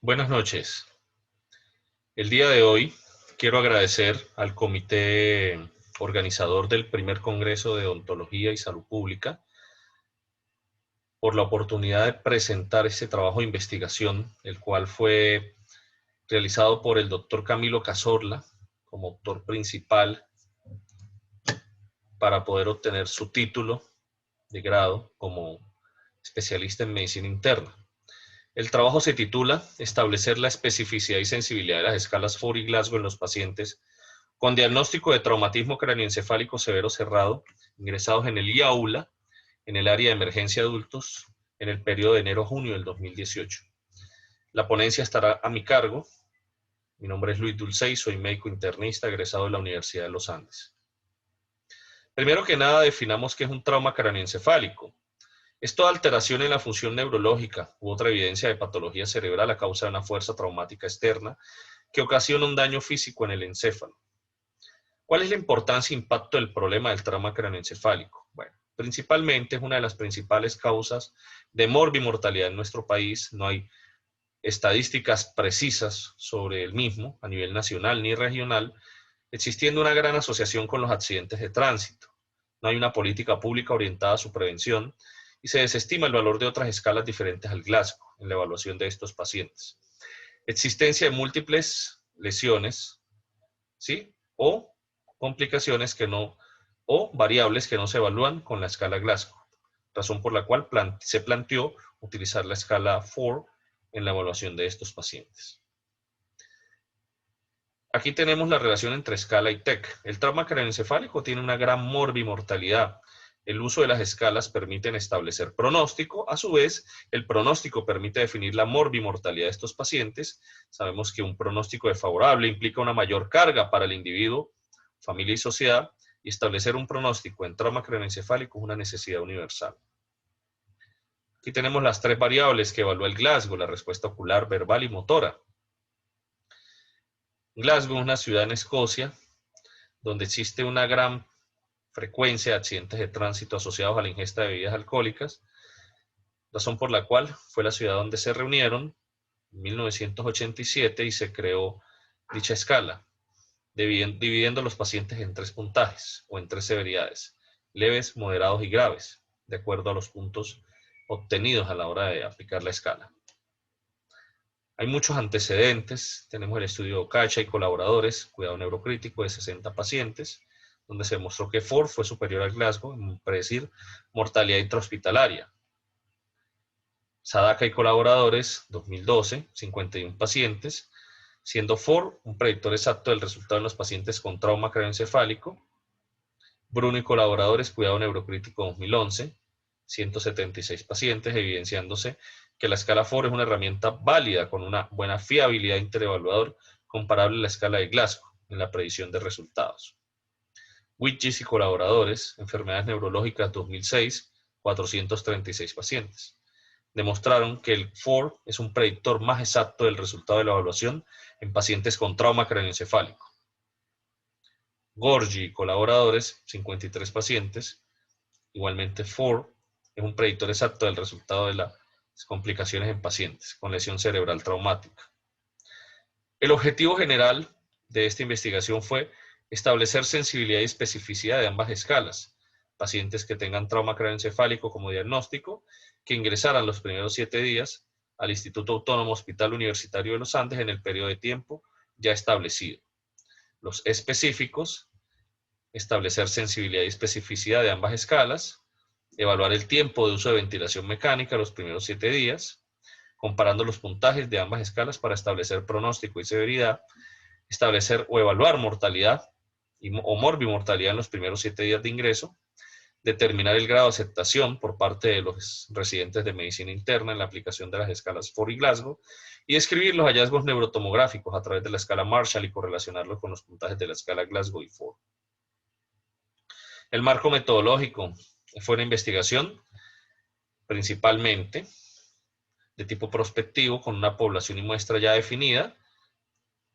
Buenas noches. El día de hoy quiero agradecer al comité organizador del primer Congreso de Odontología y Salud Pública por la oportunidad de presentar este trabajo de investigación, el cual fue realizado por el doctor Camilo Cazorla como autor principal para poder obtener su título de grado como especialista en medicina interna. El trabajo se titula Establecer la especificidad y sensibilidad de las escalas Ford y Glasgow en los pacientes con diagnóstico de traumatismo cráneoencefálico severo cerrado, ingresados en el IAULA, en el área de emergencia de adultos, en el periodo de enero-junio del 2018. La ponencia estará a mi cargo. Mi nombre es Luis Dulcey, soy médico internista egresado de la Universidad de los Andes. Primero que nada, definamos qué es un trauma cráneoencefálico. Es toda alteración en la función neurológica u otra evidencia de patología cerebral a causa de una fuerza traumática externa que ocasiona un daño físico en el encéfalo. ¿Cuál es la importancia e impacto del problema del trauma cráneoencefálico? Bueno, principalmente es una de las principales causas de morbimortalidad en nuestro país. No hay estadísticas precisas sobre el mismo a nivel nacional ni regional, existiendo una gran asociación con los accidentes de tránsito. No hay una política pública orientada a su prevención y se desestima el valor de otras escalas diferentes al Glasgow en la evaluación de estos pacientes. Existencia de múltiples lesiones, ¿sí? O complicaciones o variables que no se evalúan con la escala Glasgow, razón por la cual se planteó utilizar la escala 4 en la evaluación de estos pacientes. Aquí tenemos la relación entre escala y TEC. El trauma craneoencefálico tiene una gran morbimortalidad. El uso de las escalas permite establecer pronóstico. A su vez, el pronóstico permite definir la morbimortalidad de estos pacientes. Sabemos que un pronóstico desfavorable implica una mayor carga para el individuo, familia y sociedad, y establecer un pronóstico en trauma craneoencefálico es una necesidad universal. Aquí tenemos las tres variables que evalúa el Glasgow: la respuesta ocular, verbal y motora. Glasgow es una ciudad en Escocia donde existe una gran frecuencia de accidentes de tránsito asociados a la ingesta de bebidas alcohólicas, razón por la cual fue la ciudad donde se reunieron en 1987 y se creó dicha escala, dividiendo los pacientes en tres puntajes o en tres severidades: leves, moderados y graves, de acuerdo a los puntos obtenidos a la hora de aplicar la escala. Hay muchos antecedentes. Tenemos el estudio Ocacha y colaboradores, cuidado neurocrítico, de 60 pacientes, donde se demostró que Ford fue superior al Glasgow en predecir mortalidad intrahospitalaria. Sadaka y colaboradores, 2012, 51 pacientes, siendo Ford un predictor exacto del resultado en los pacientes con trauma craneoencefálico. Bruno y colaboradores, cuidado neurocrítico, 2011, 176 pacientes, evidenciándose que la escala Ford es una herramienta válida con una buena fiabilidad interevaluador comparable a la escala de Glasgow en la predicción de resultados. Whitgis y colaboradores, enfermedades neurológicas, 2006, 436 pacientes. Demostraron que el Ford es un predictor más exacto del resultado de la evaluación en pacientes con trauma craneoencefálico. Gorgi y colaboradores, 53 pacientes. Igualmente, Ford es un predictor exacto del resultado de las complicaciones en pacientes con lesión cerebral traumática. El objetivo general de esta investigación fue establecer sensibilidad y especificidad de ambas escalas. Pacientes que tengan trauma craneoencefálico como diagnóstico, que ingresaran los primeros 7 días al Instituto Autónomo Hospital Universitario de los Andes en el periodo de tiempo ya establecido. Los específicos, establecer sensibilidad y especificidad de ambas escalas, evaluar el tiempo de uso de ventilación mecánica los primeros 7 días, comparando los puntajes de ambas escalas para establecer pronóstico y severidad, establecer o evaluar mortalidad o morbimortalidad en los primeros 7 días de ingreso, determinar el grado de aceptación por parte de los residentes de medicina interna en la aplicación de las escalas Ford y Glasgow, y describir los hallazgos neurotomográficos a través de la escala Marshall y correlacionarlos con los puntajes de la escala Glasgow y Ford. El marco metodológico fue una investigación principalmente de tipo prospectivo con una población y muestra ya definida,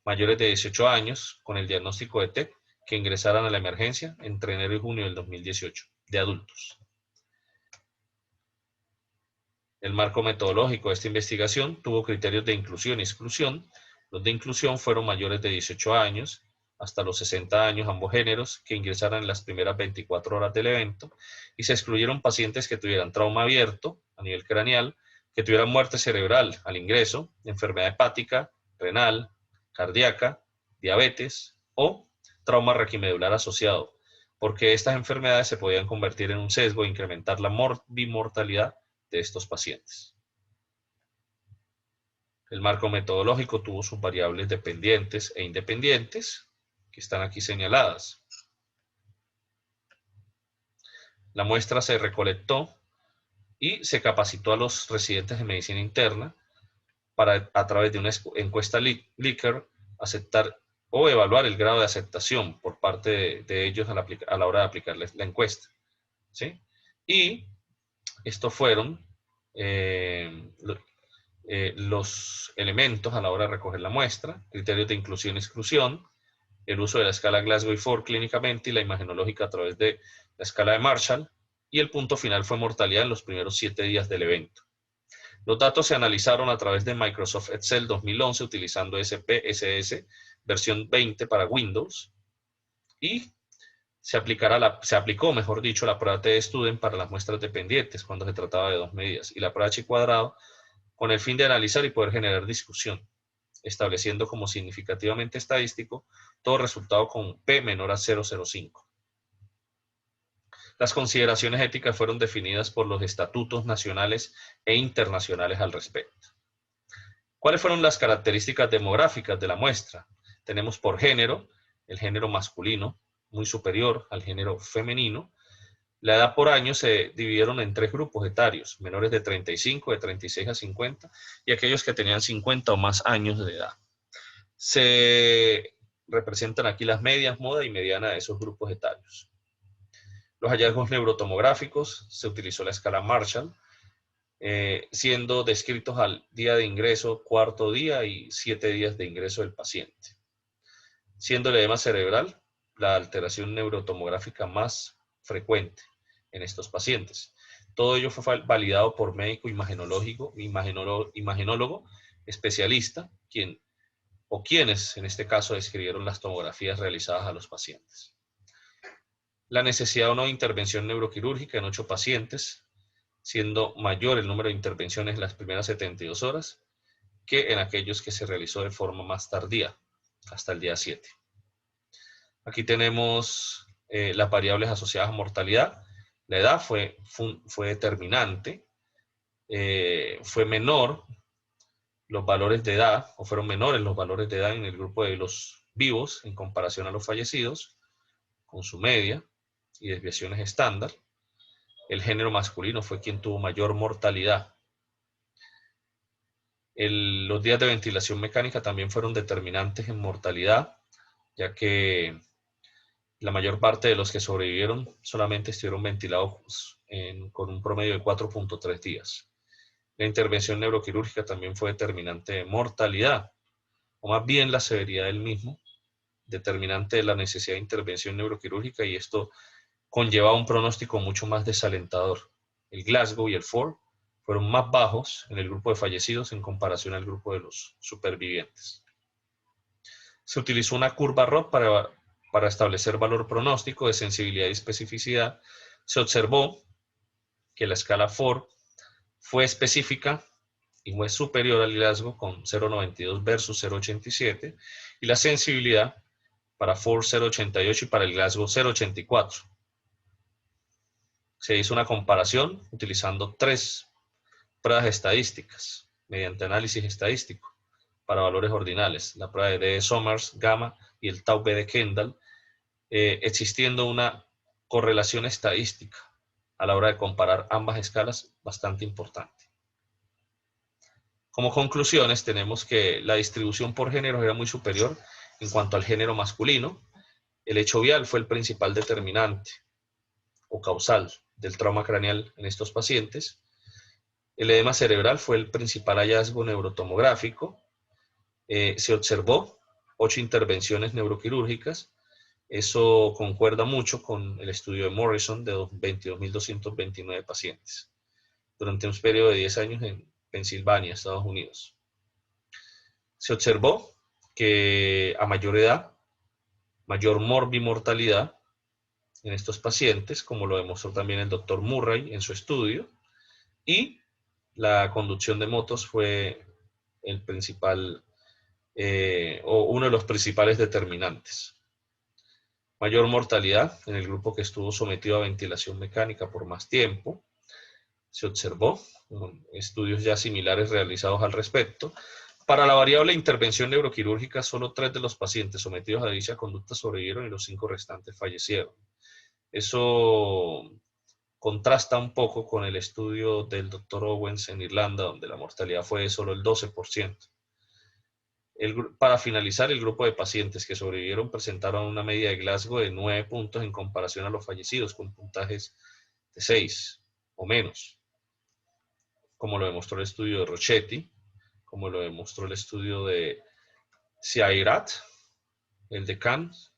mayores de 18 años, con el diagnóstico de TEC, que ingresaran a la emergencia entre enero y junio del 2018, de adultos. El marco metodológico de esta investigación tuvo criterios de inclusión y exclusión. Los de inclusión fueron mayores de 18 años, hasta los 60 años, ambos géneros, que ingresaran en las primeras 24 horas del evento, y se excluyeron pacientes que tuvieran trauma abierto a nivel craneal, que tuvieran muerte cerebral al ingreso, enfermedad hepática, renal, cardíaca, diabetes o trauma raquimedular asociado, porque estas enfermedades se podían convertir en un sesgo e incrementar la bimortalidad de estos pacientes. El marco metodológico tuvo sus variables dependientes e independientes, que están aquí señaladas. La muestra se recolectó y se capacitó a los residentes de medicina interna para, a través de una encuesta Likert, aceptar o evaluar el grado de aceptación por parte de ellos a la hora de aplicarles la encuesta, ¿sí? Y estos fueron los elementos a la hora de recoger la muestra: criterios de inclusión y exclusión, el uso de la escala Glasgow-4 clínicamente y la imagenológica a través de la escala de Marshall, y el punto final fue mortalidad en los primeros 7 días del evento. Los datos se analizaron a través de Microsoft Excel 2011 utilizando SPSS versión 20 para Windows, y se aplicó, mejor dicho, la prueba T-Student para las muestras dependientes cuando se trataba de 2 medidas, y la prueba Chi-cuadrado con el fin de analizar y poder generar discusión, estableciendo como significativamente estadístico todo resultado con P menor a 0,05. Las consideraciones éticas fueron definidas por los estatutos nacionales e internacionales al respecto. ¿Cuáles fueron las características demográficas de la muestra? Tenemos por género, el género masculino, muy superior al género femenino. La edad por año se dividieron en 3 grupos etarios: menores de 35, de 36 a 50, y aquellos que tenían 50 o más años de edad. Se representan aquí las medias, moda y mediana de esos grupos etarios. Los hallazgos neurotomográficos, se utilizó la escala Marshall, siendo descritos al día de ingreso, 4º día y 7 días de ingreso del paciente. Siendo el edema cerebral la alteración neurotomográfica más frecuente en estos pacientes. Todo ello fue validado por médico imagenólogo especialista, quienes en este caso describieron las tomografías realizadas a los pacientes. La necesidad o no de intervención neuroquirúrgica en 8 pacientes, siendo mayor el número de intervenciones en las primeras 72 horas que en aquellos que se realizó de forma más tardía, hasta el día 7. Aquí tenemos las variables asociadas a mortalidad. La edad fue determinante, fue menor los valores de edad, o fueron menores los valores de edad en el grupo de los vivos en comparación a los fallecidos, con su media y desviaciones estándar. El género masculino fue quien tuvo mayor mortalidad. Los días de ventilación mecánica también fueron determinantes en mortalidad, ya que la mayor parte de los que sobrevivieron solamente estuvieron ventilados con un promedio de 4.3 días. La intervención neuroquirúrgica también fue determinante de mortalidad, o más bien la severidad del mismo, determinante de la necesidad de intervención neuroquirúrgica, y esto conlleva un pronóstico mucho más desalentador. El Glasgow y el 4 fueron más bajos en el grupo de fallecidos en comparación al grupo de los supervivientes. Se utilizó una curva ROT para establecer valor pronóstico de sensibilidad y especificidad. Se observó que la escala 4 fue específica y fue superior al Glasgow con 0,92 versus 0,87, y la sensibilidad para 4 0,88 y para el Glasgow 0,84. Se hizo una comparación utilizando 3 pruebas estadísticas mediante análisis estadístico para valores ordinales: la prueba de D de Somers, gamma, y el tau B de Kendall, existiendo una correlación estadística a la hora de comparar ambas escalas bastante importante. Como conclusiones, tenemos que la distribución por género era muy superior en cuanto al género masculino. El hecho vial fue el principal determinante o causal del trauma craneal en estos pacientes. El edema cerebral fue el principal hallazgo neurotomográfico. Se observó 8 intervenciones neuroquirúrgicas. Eso concuerda mucho con el estudio de Morrison de 22.229 pacientes. durante un periodo de 10 años en Pensilvania, Estados Unidos. Se observó que a mayor edad, mayor morbimortalidad en estos pacientes, como lo demostró también el doctor Murray en su estudio, y la conducción de motos fue el principal o uno de los principales determinantes. Mayor mortalidad en el grupo que estuvo sometido a ventilación mecánica por más tiempo. Se observó estudios ya similares realizados al respecto. Para la variable intervención neuroquirúrgica, solo 3 de los pacientes sometidos a dicha conducta sobrevivieron y los 5 restantes fallecieron. Eso contrasta un poco con el estudio del Dr. Owens en Irlanda, donde la mortalidad fue de solo el 12%. Para finalizar, el grupo de pacientes que sobrevivieron presentaron una media de Glasgow de 9 puntos en comparación a los fallecidos, con puntajes de 6 o menos, como lo demostró el estudio de Rochetti, como lo demostró el estudio de Ciairat, el de Cannes,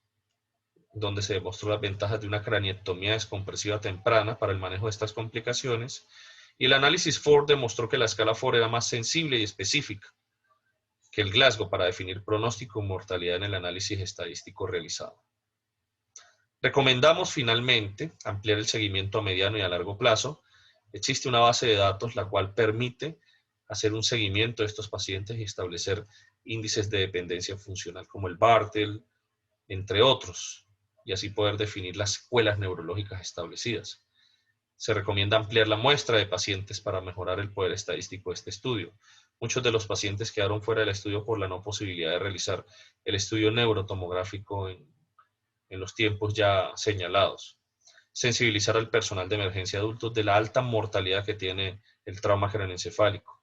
donde se demostró las ventajas de una craniectomía descompresiva temprana para el manejo de estas complicaciones, y el análisis Ford demostró que la escala Ford era más sensible y específica que el Glasgow para definir pronóstico y mortalidad en el análisis estadístico realizado. Recomendamos finalmente ampliar el seguimiento a mediano y a largo plazo. Existe una base de datos la cual permite hacer un seguimiento de estos pacientes y establecer índices de dependencia funcional como el Bartel, entre otros, y así poder definir las secuelas neurológicas establecidas. Se recomienda ampliar la muestra de pacientes para mejorar el poder estadístico de este estudio. Muchos de los pacientes quedaron fuera del estudio por la no posibilidad de realizar el estudio neurotomográfico en los tiempos ya señalados. Sensibilizar al personal de emergencia adultos de la alta mortalidad que tiene el trauma craneoencefálico.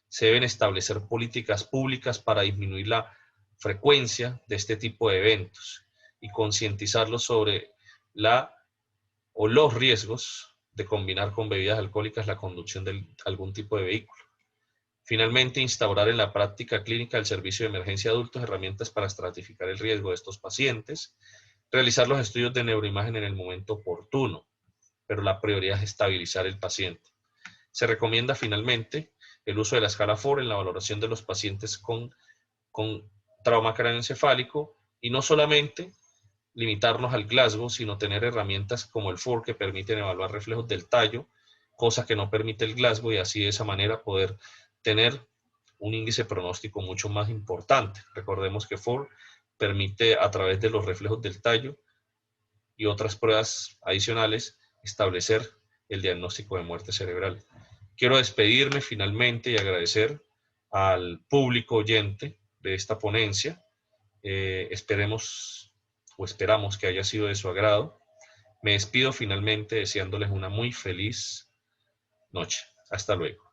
Se deben establecer políticas públicas para disminuir la frecuencia de este tipo de eventos y concientizarlos sobre los riesgos de combinar con bebidas alcohólicas la conducción de algún tipo de vehículo. Finalmente, instaurar en la práctica clínica del servicio de emergencia adultos herramientas para estratificar el riesgo de estos pacientes, realizar los estudios de neuroimagen en el momento oportuno, pero la prioridad es estabilizar el paciente. Se recomienda finalmente el uso de la escala Ford en la valoración de los pacientes con trauma craneoencefálico y no solamente limitarnos al Glasgow, sino tener herramientas como el Ford que permiten evaluar reflejos del tallo, cosa que no permite el Glasgow, y así de esa manera poder tener un índice pronóstico mucho más importante. Recordemos que Ford permite a través de los reflejos del tallo y otras pruebas adicionales establecer el diagnóstico de muerte cerebral. Quiero despedirme finalmente y agradecer al público oyente de esta ponencia. Esperamos que haya sido de su agrado. Me despido finalmente deseándoles una muy feliz noche. Hasta luego.